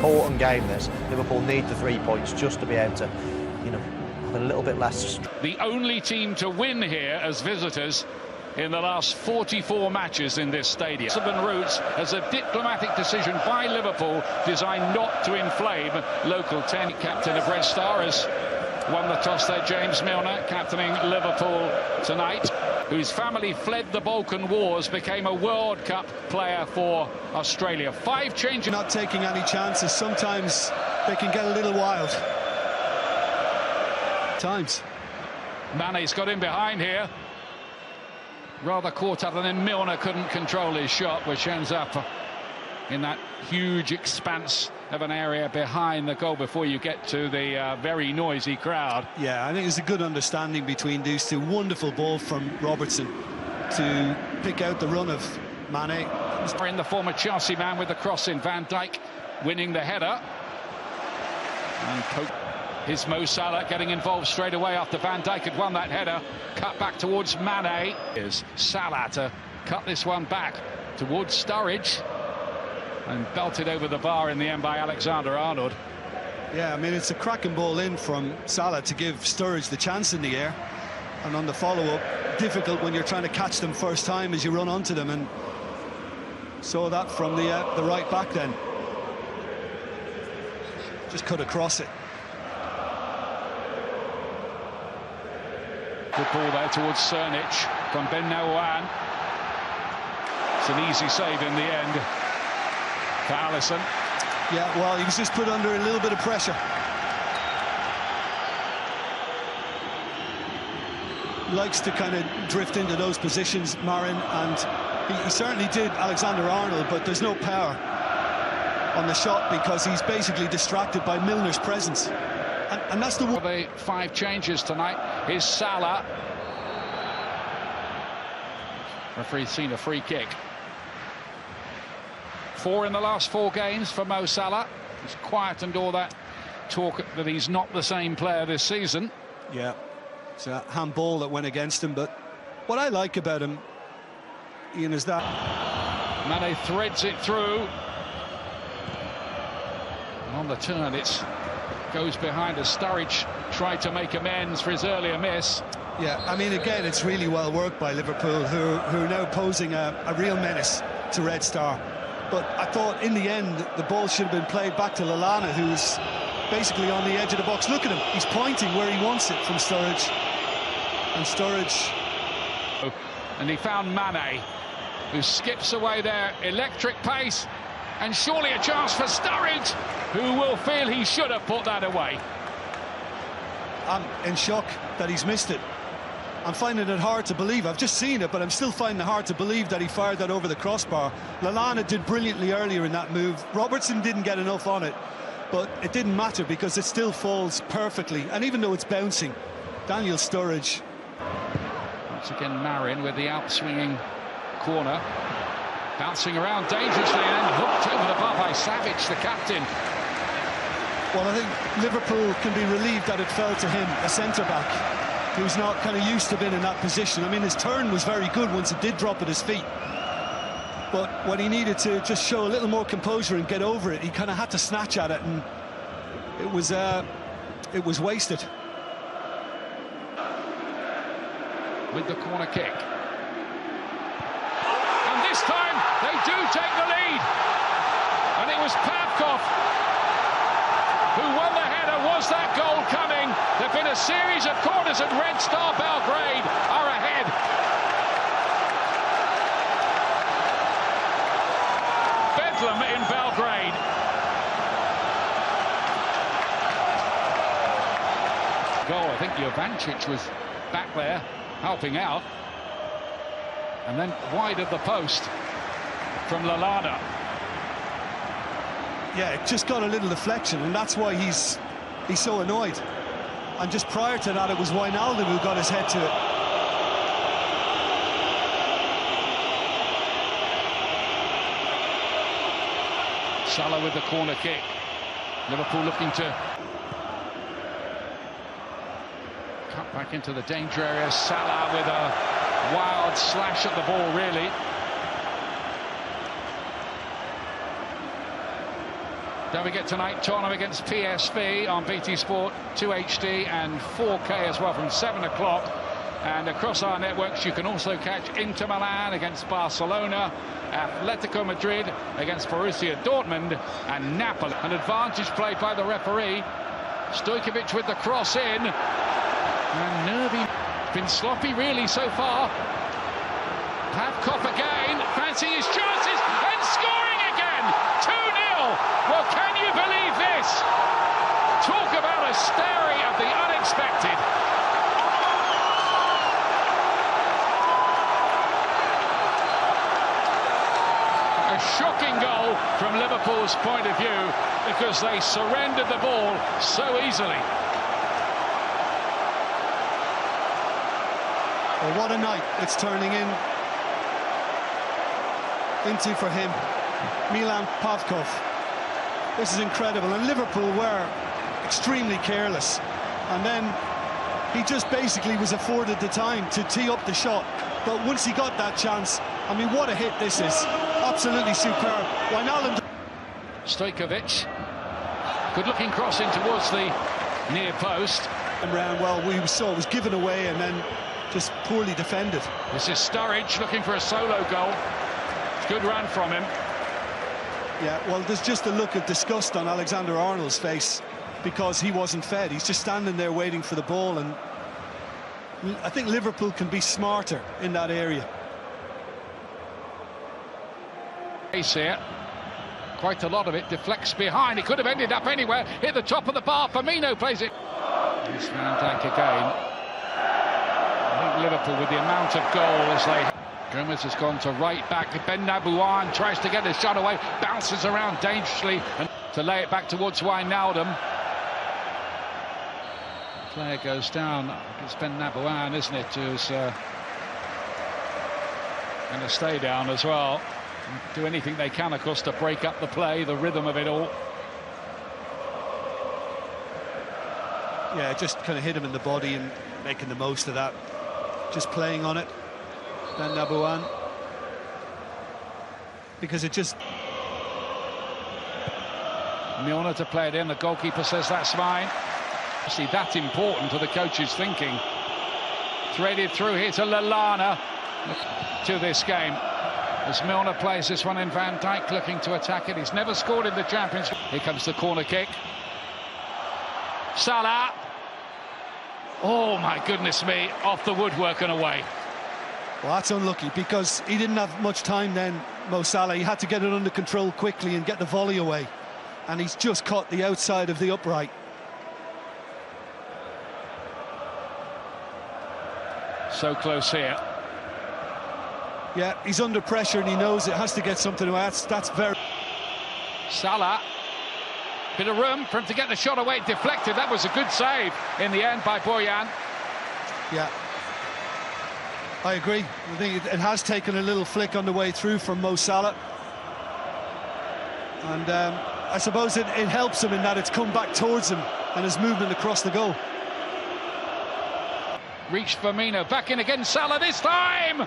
important game, this. Liverpool need the 3 points just to be able to, you know, have a little bit less. The only team to win here as visitors in the last 44 matches in this stadium. Routes as a diplomatic decision by Liverpool designed not to inflame local 10. Captain of Red Star has won the toss there, James Milner, captaining Liverpool tonight, whose family fled the Balkan Wars, became a World Cup player for Australia. 5 changes. Not taking any chances. Sometimes they can get a little wild. Times. Mane's got in behind here. Rather caught up, and then Milner couldn't control his shot, which ends up in that huge expanse of an area behind the goal before you get to the very noisy crowd. Yeah, I think there's a good understanding between these two. Wonderful ball from Robertson to pick out the run of Mane. In the former Chelsea man with the cross in, Van Dijk winning the header. And Here's Mo Salah getting involved straight away after Van Dijk had won that header. Cut back towards Mane. Here's Salah to cut this one back towards Sturridge. And belted over the bar in the end by Alexander-Arnold. Yeah, I mean, it's a cracking ball in from Salah to give Sturridge the chance in the air. And on the follow-up, difficult when you're trying to catch them first time as you run onto them. And saw that from the right back then. Just cut across it. Good ball there towards Cernic from Ben Naouan. It's an easy save in the end for Alisson. Yeah, well, he was just put under a little bit of pressure. Likes to kind of drift into those positions, Marin, and he certainly did, Alexander-Arnold, but there's no power on the shot because he's basically distracted by Milner's presence. And that's the 5 changes tonight. Here's Salah. Referee's seen a free kick. 4 in the last 4 games for Mo Salah. He's quietened all that talk that he's not the same player this season. Yeah, it's a handball that went against him, but what I like about him, Ian, is that Mane threads it through. And on the turn, it goes behind as Sturridge tried to make amends for his earlier miss. Yeah, I mean, again, it's really well worked by Liverpool, who are now posing a real menace to Red Star. But I thought in the end the ball should have been played back to Lallana, who's basically on the edge of the box. Look at him, he's pointing where he wants it from Sturridge. And Sturridge... And he found Mane, who skips away there, electric pace, and surely a chance for Sturridge, who will feel he should have put that away. I'm in shock that he's missed it. I'm finding it hard to believe. I've just seen it, but I'm still finding it hard to believe that he fired that over the crossbar. Lallana did brilliantly earlier in that move. Robertson didn't get enough on it, but it didn't matter because it still falls perfectly. And even though it's bouncing, Daniel Sturridge. Once again, Marin with the outswinging corner. Bouncing around dangerously and hooked over the bar by Savic, the captain. Well, I think Liverpool can be relieved that it fell to him, a centre-back, who's not kind of used to being in that position. I mean, his turn was very good once it did drop at his feet. But when he needed to just show a little more composure and get over it, he kind of had to snatch at it, and it was wasted. With the corner kick. And this time, they do take the lead. And it was Pavkov who won the header. Was that goal coming? There have been a series of corners, and Red Star Belgrade are ahead. Bedlam in Belgrade. Goal, I think Jovancic was back there, helping out. And then wide of the post from Lallana. Yeah, it just got a little deflection, and that's why he's so annoyed. And just prior to that, it was Wijnaldum who got his head to it. Salah with the corner kick. Liverpool looking to cut back into the danger area. Salah with a wild slash at the ball, really. Don't forget tonight, Tottenham against PSV on BT Sport 2 HD and 4K as well from 7 o'clock. And across our networks, you can also catch Inter Milan against Barcelona, Atletico Madrid against Borussia Dortmund, and Napoli. An advantage played by the referee. Stojkovic with the cross in. And Nervy been sloppy really so far. Pavkov again, fancying his chances and scoring again. 2-0. Well, can you believe this? Talk about a story of the unexpected. A shocking goal from Liverpool's point of view because they surrendered the ball so easily. Well, what a night it's turning into for him. Milan Pavkov. This is incredible, and Liverpool were extremely careless, and then he just basically was afforded the time to tee up the shot. But once he got that chance, I mean, what a hit this is. Absolutely superb. Wijnaldum. Stojkovic. Good-looking cross in towards the near post. Around well, we saw it was given away and then just poorly defended. This is Sturridge looking for a solo goal. Good run from him. Yeah, well, there's just a look of disgust on Alexander-Arnold's face because he wasn't fed. He's just standing there waiting for the ball, and I think Liverpool can be smarter in that area. Here, quite a lot of it deflects behind. It could have ended up anywhere. Hit the top of the bar. Firmino plays it. It's Van Dijk again. I think Liverpool, with the amount of goals they... Gomez has gone to right back. Ben Nabouan tries to get a shot away, bounces around dangerously and to lay it back towards Wijnaldum. Player goes down. It's Ben Nabouan, isn't it, who's going to stay down as well. Do anything they can, of course, to break up the play, the rhythm of it all. Yeah, just kind of hit him in the body and making the most of that. Just playing on it. Ben Nabouan, because it just... Milner to play it in, the goalkeeper says that's fine. See, that's important to the coach's thinking. Threaded through here to Lallana to this game. As Milner plays this one in, Van Dijk looking to attack it. He's never scored in the Champions League. Here comes the corner kick. Salah. Oh, my goodness me, off the woodwork and away. Well, that's unlucky because he didn't have much time then, Mo Salah. He had to get it under control quickly and get the volley away. And he's just caught the outside of the upright. So close here. Yeah, he's under pressure and he knows it has to get something away. That's very... Salah. Bit of room for him to get the shot away. Deflected. That was a good save in the end by Bojan. Yeah. I agree. I think it has taken a little flick on the way through from Mo Salah. And I suppose it helps him in that it's come back towards him and his movement across the goal. Reached Firmino, back in again, Salah this time!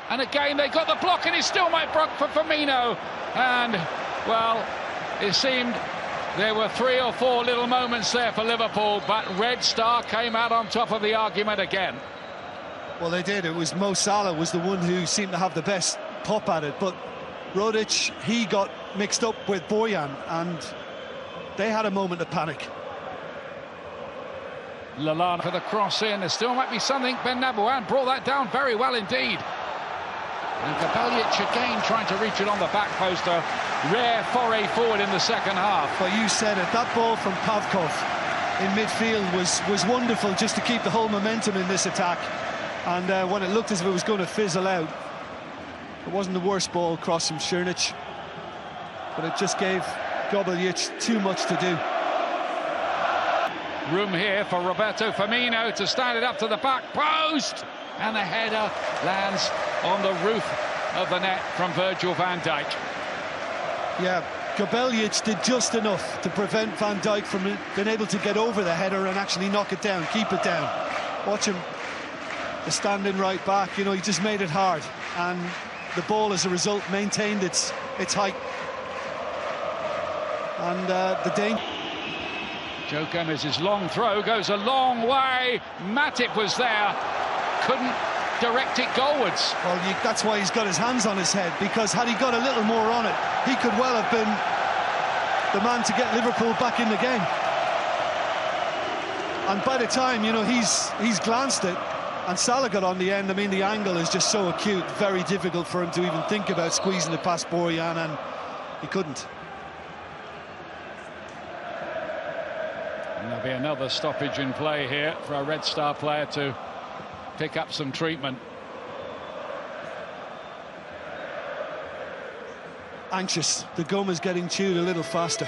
And again they got the block and it still might block for Firmino. And, well, it seemed there were 3 or 4 little moments there for Liverpool, but Red Star came out on top of the argument again. Well, they did. It was Mo Salah was the one who seemed to have the best pop at it, but Rodic, he got mixed up with Bojan and they had a moment of panic. Lallana for the cross in. There still might be something. Ben Nabouan brought that down very well indeed. And Gabeljic again trying to reach it on the back post. A rare foray forward in the second half. But you said it, that ball from Pavkov in midfield was wonderful just to keep the whole momentum in this attack. And when it looked as if it was going to fizzle out, it wasn't the worst ball across from Širnić, but it just gave Gabeljic too much to do. Room here for Roberto Firmino to stand it up to the back post, and the header lands on the roof of the net from Virgil van Dijk. Yeah, Gabeljic did just enough to prevent Van Dijk from being able to get over the header and actually knock it down, keep it down. Watch him, the standing right back, you know, he just made it hard, and the ball as a result maintained its height. And the danger. Joe Gomez's long throw goes a long way. Matip was there, couldn't direct it goalwards. Well, that's why he's got his hands on his head, because had he got a little more on it, he could well have been the man to get Liverpool back in the game. And by the time, you know, he's glanced it and Salah got on the end, I mean, the angle is just so acute, very difficult for him to even think about squeezing it past Borjan, and he couldn't. And there'll be another stoppage in play here for a Red Star player to pick up some treatment. Anxious. The gum is getting chewed a little faster.